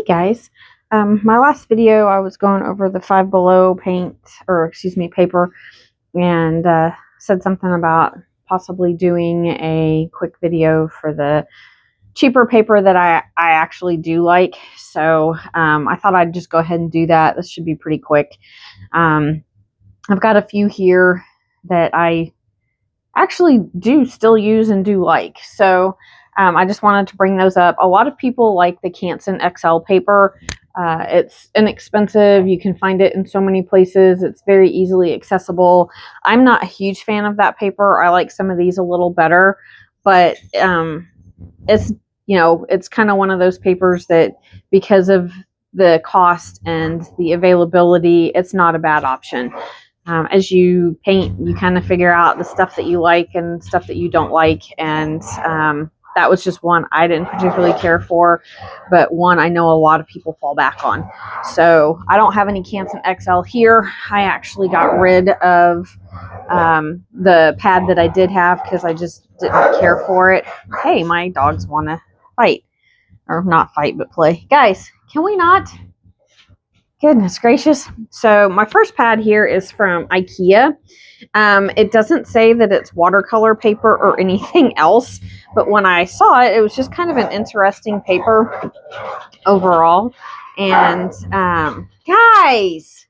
guys, my last video I was going over the Five Below paper, and said something about possibly doing a quick video for the cheaper paper that I actually do like. So I thought I'd just go ahead and do that. This should be pretty quick. I've got a few here that I actually do still use and do like. So I just wanted to bring those up. A lot of people like the Canson XL paper. It's inexpensive. You can find it in so many places. It's very easily accessible. I'm not a huge fan of that paper. I like some of these a little better, but it's, it's kind of one of those papers that, because of the cost and the availability, it's not a bad option. As you paint, you kind of figure out the stuff that you like and stuff that you don't like. And that was just one I didn't particularly care for, but one I know a lot of people fall back on. So I don't have any Canson XL here. I actually got rid of the pad that I did have because I just didn't care for it. Hey, my dogs want to fight. Or not fight, but play. Guys, can we not? Goodness gracious. So my first pad here is from IKEA. It doesn't say that it's watercolor paper or anything else, but when I saw it, it was just kind of an interesting paper overall. And guys,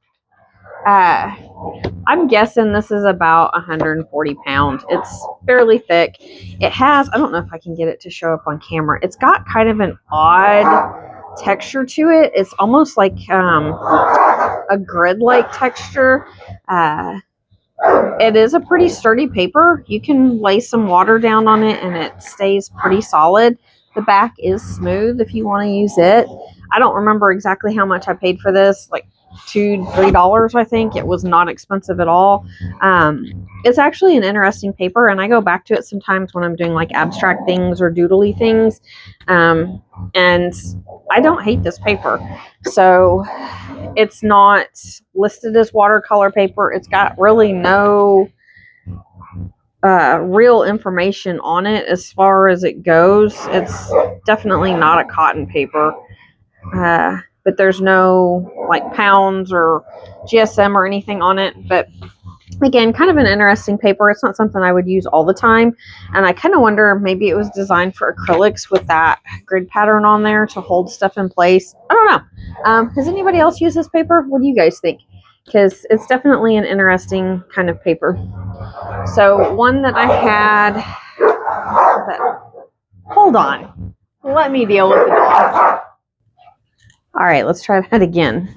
I'm guessing this is about 140 pounds. It's fairly thick. It has, I don't know if I can get it to show up on camera. It's got kind of an odd texture to it. It's almost like a grid-like texture. It is a pretty sturdy paper. You can lay some water down on it and it stays pretty solid. The back is smooth if you want to use it. I don't remember exactly how much I paid for this, like $2-3 I think. It was not expensive at all. It's actually an interesting paper, and I go back to it sometimes when I'm doing like abstract things or doodly things, and I don't hate this paper. So it's not listed as watercolor paper. It's got really no real information on it as far as it goes. It's definitely not a cotton paper. But there's no like pounds or GSM or anything on it. But again, kind of an interesting paper. It's not something I would use all the time. And I kind of wonder, maybe it was designed for acrylics with that grid pattern on there to hold stuff in place. I don't know. Has anybody else used this paper? What do you guys think? Because it's definitely an interesting kind of paper. So one that I had, hold on. Let me deal with the dogs. All right, let's try that again.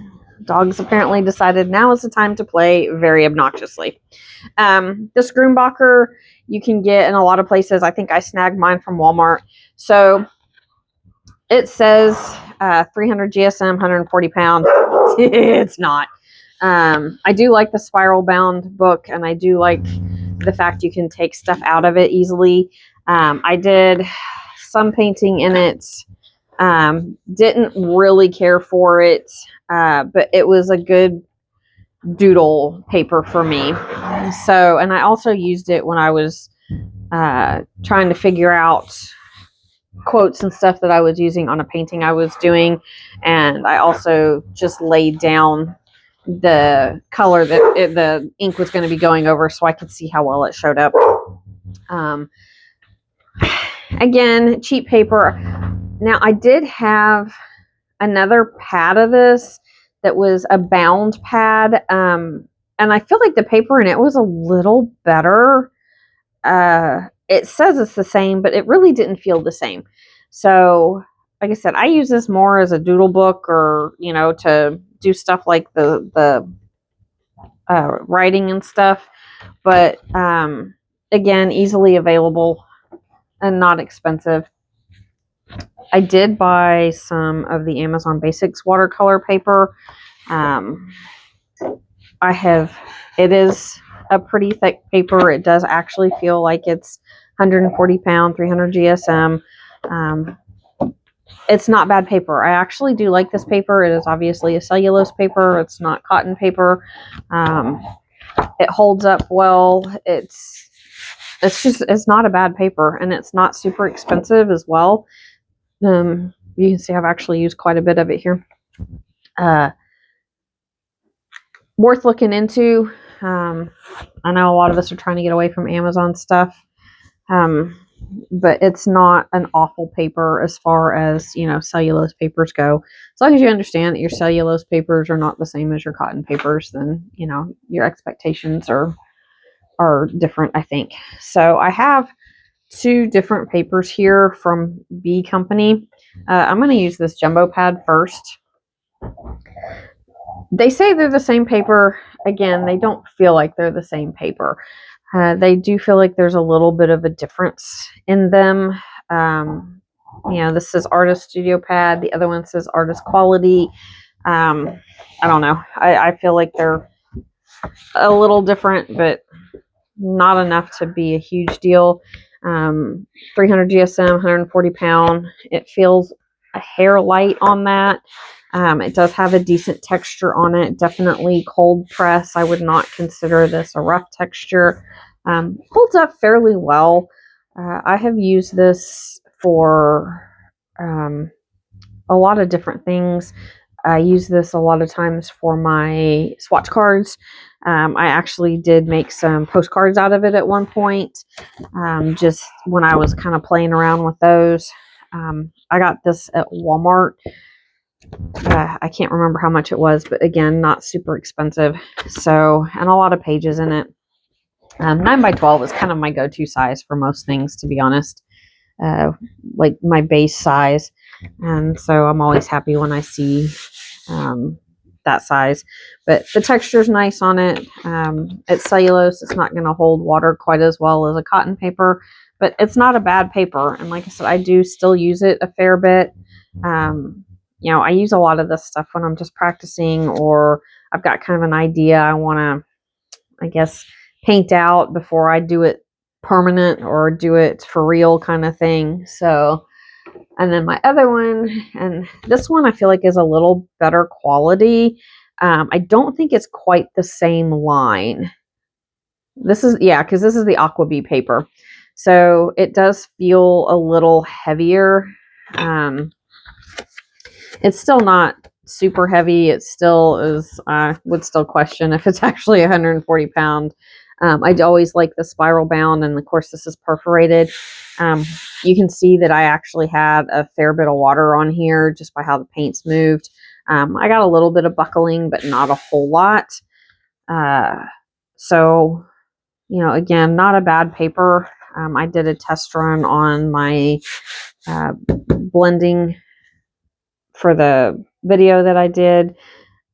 Dogs apparently decided now is the time to play very obnoxiously. This Grumbacher you can get in a lot of places. I think I snagged mine from Walmart. So it says 300 GSM, 140 pounds. It's not. I do like the spiral bound book, and I do like the fact you can take stuff out of it easily. I did some painting in it. Didn't really care for it, but it was a good doodle paper for me. So, and I also used it when I was trying to figure out quotes and stuff that I was using on a painting I was doing, and I also just laid down the color that the ink was going to be going over so I could see how well it showed up. Again, cheap paper. Now, I did have another pad of this that was a bound pad, and I feel like the paper in it was a little better. It says it's the same, but it really didn't feel the same. So, like I said, I use this more as a doodle book, or, to do stuff like the writing and stuff. But, again, easily available and not expensive. I did buy some of the Amazon Basics watercolor paper. It is a pretty thick paper. It does actually feel like it's 140 pound, 300 GSM. It's not bad paper. I actually do like this paper. It is obviously a cellulose paper. It's not cotton paper. It holds up well. It's not a bad paper, and it's not super expensive as well. You can see I've actually used quite a bit of it here. Worth looking into. I know a lot of us are trying to get away from Amazon stuff, but it's not an awful paper as far as, you know, cellulose papers go. As long as you understand that your cellulose papers are not the same as your cotton papers, then, you know, your expectations are different, I think. So I have 2 different papers here from B Company. I'm going to use this jumbo pad first. They say they're the same paper. Again, they don't feel like they're the same paper. They do feel like there's a little bit of a difference in them. You know, this says Artist Studio Pad. The other one says Artist Quality. I don't know. I feel like they're a little different, but not enough to be a huge deal. 300 GSM, 140 pound. It feels a hair light on that. It does have a decent texture on it. Definitely cold press. I would not consider this a rough texture. Holds up fairly well. I have used this for a lot of different things. I use this a lot of times for my swatch cards. I actually did make some postcards out of it at one point, just when I was kind of playing around with those. I got this at Walmart. I can't remember how much it was, but again, not super expensive. So, and a lot of pages in it. 9x12 is kind of my go-to size for most things, to be honest. Like my base size. And so I'm always happy when I see that size. But the texture is nice on it. It's cellulose. It's not going to hold water quite as well as a cotton paper, but it's not a bad paper. And like I said, I do still use it a fair bit. You know, I use a lot of this stuff when I'm just practicing, or I've got kind of an idea I want to, I guess, paint out before I do it permanent or do it for real kind of thing. So, and then my other one, and this one I feel like is a little better quality. I don't think it's quite the same line. This is, yeah, because this is the Aqua Bee paper. So it does feel a little heavier. It's still not super heavy. It still is, would still question if it's actually 140 pound. I always like the spiral bound, and of course this is perforated. You can see that I actually had a fair bit of water on here just by how the paint's moved. I got a little bit of buckling, but not a whole lot. So, you know, again, not a bad paper. I did a test run on my blending for the video that I did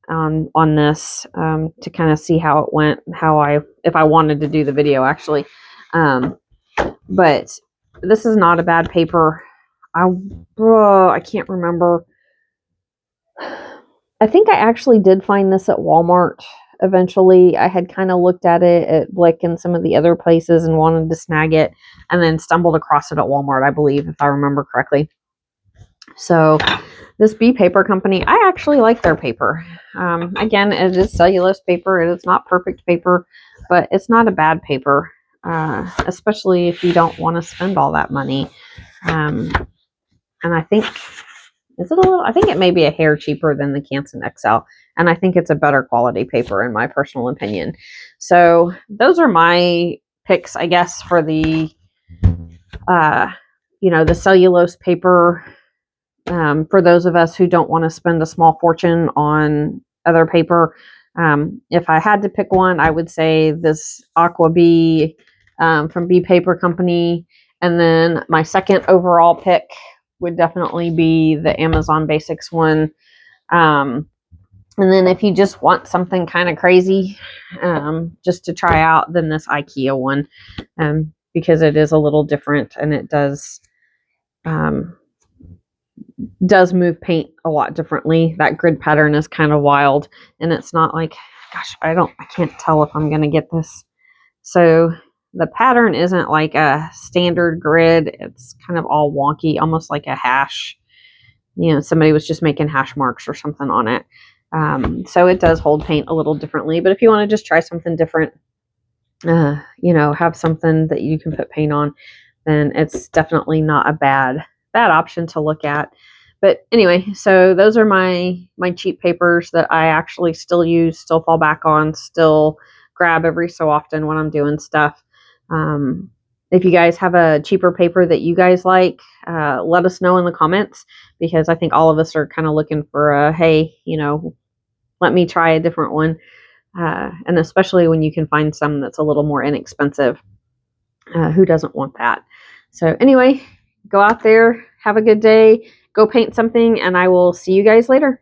on this to kind of see how it went, if I wanted to do the video actually. But this is not a bad paper. I can't remember. I think I actually did find this at Walmart eventually. I had kind of looked at it at Blick and some of the other places and wanted to snag it, and then stumbled across it at Walmart, I believe, if I remember correctly. So this B Paper Company, I actually like their paper. Again, it is cellulose paper. It is not perfect paper, but it's not a bad paper, especially if you don't want to spend all that money. And I think, is it a little, I think it may be a hair cheaper than the Canson XL. And I think it's a better quality paper in my personal opinion. So those are my picks, I guess, for the, you know, the cellulose paper. For those of us who don't want to spend a small fortune on other paper, if I had to pick one, I would say this Aqua Bee from B Paper Company. And then my second overall pick would definitely be the Amazon Basics one. And then if you just want something kind of crazy just to try out, then this IKEA one, because it is a little different and it does move paint a lot differently. That grid pattern is kind of wild, and it's not like, gosh, I can't tell if I'm going to get this. So the pattern isn't like a standard grid. It's kind of all wonky, almost like a hash. You know, somebody was just making hash marks or something on it. So it does hold paint a little differently, but if you want to just try something different, you know, have something that you can put paint on, then it's definitely not a bad option to look at. But anyway, so those are my cheap papers that I actually still use, still fall back on, still grab every so often when I'm doing stuff. If you guys have a cheaper paper that you guys like, let us know in the comments, because I think all of us are kind of looking for a, hey, let me try a different one. And especially when you can find some that's a little more inexpensive. Who doesn't want that? So anyway, go out there, have a good day, go paint something, and I will see you guys later.